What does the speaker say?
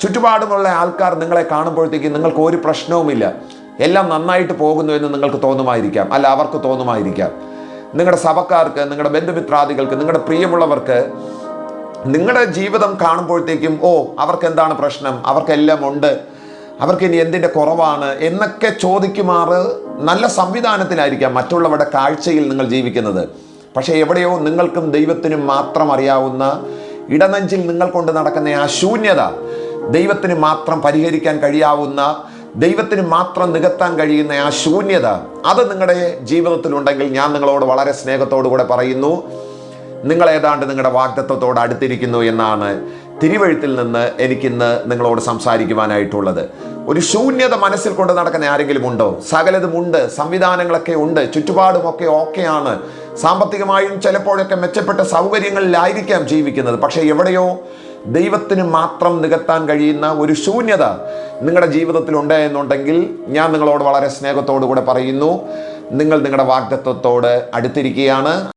ചുറ്റുപാടുമുള്ള ആൾക്കാർ നിങ്ങളെ കാണുമ്പോഴത്തേക്കും നിങ്ങൾക്ക് ഒരു പ്രശ്നവുമില്ല, എല്ലാം നന്നായിട്ട് പോകുന്നു എന്ന് നിങ്ങൾക്ക് തോന്നുമായിരിക്കാം, അല്ല അവർക്ക് തോന്നുമായിരിക്കാം. നിങ്ങളുടെ സഭക്കാർക്ക്, നിങ്ങളുടെ ബന്ധുമിത്രാദികൾക്ക്, നിങ്ങളുടെ പ്രിയമുള്ളവർക്ക് നിങ്ങളുടെ ജീവിതം കാണുമ്പോഴത്തേക്കും അവർക്ക് എന്താണ് പ്രശ്നം, അവർക്കെല്ലാം ഉണ്ട്, അവർക്ക് ഇനി എന്തിൻ്റെ കുറവാണ് എന്നൊക്കെ ചോദിക്കുമാറ് നല്ല സംവിധാനത്തിലായിരിക്കാം മറ്റുള്ളവരുടെ കാഴ്ചയിൽ നിങ്ങൾ ജീവിക്കുന്നത്. പക്ഷേ എവിടെയോ നിങ്ങൾക്കും ദൈവത്തിനും മാത്രം അറിയാവുന്ന ഇടനെഞ്ചിൽ നിങ്ങൾ കൊണ്ട് നടക്കുന്ന ആ ശൂന്യത, ദൈവത്തിന് മാത്രം പരിഹരിക്കാൻ കഴിയാവുന്ന, ദൈവത്തിന് മാത്രം നികത്താൻ കഴിയുന്ന ആ ശൂന്യത, അത് നിങ്ങളുടെ ജീവിതത്തിലുണ്ടെങ്കിൽ ഞാൻ നിങ്ങളോട് വളരെ സ്നേഹത്തോടു കൂടെ പറയുന്നു, നിങ്ങൾ ഏതാണ്ട് നിങ്ങളുടെ വാഗ്ദത്തത്തോട് അടുത്തിരിക്കുന്നു എന്നാണ് തിരുവെഴുത്തിൽ നിന്ന് എനിക്കിന്ന് നിങ്ങളോട് സംസാരിക്കുവാനായിട്ടുള്ളത്. ഒരു ശൂന്യത മനസ്സിൽ കൊണ്ട് നടക്കുന്ന ആരെങ്കിലും ഉണ്ടോ? സകലതുമുണ്ട്, സംവിധാനങ്ങളൊക്കെ ഉണ്ട്, ചുറ്റുപാടുമൊക്കെ ഓക്കെയാണ്, സാമ്പത്തികമായും ചിലപ്പോഴൊക്കെ മെച്ചപ്പെട്ട സൗകര്യങ്ങളിലായിരിക്കാം ജീവിക്കുന്നത്. പക്ഷേ എവിടെയോ ദൈവത്തിന് മാത്രം നികത്താൻ കഴിയുന്ന ഒരു ശൂന്യത നിങ്ങളുടെ ജീവിതത്തിലുണ്ട് എന്നുണ്ടെങ്കിൽ ഞാൻ നിങ്ങളോട് വളരെ സ്നേഹത്തോടു കൂടെ പറയുന്നു, നിങ്ങൾ നിങ്ങളുടെ വാഗ്ദത്തത്തോട് അടുത്തിരിക്കുകയാണ്.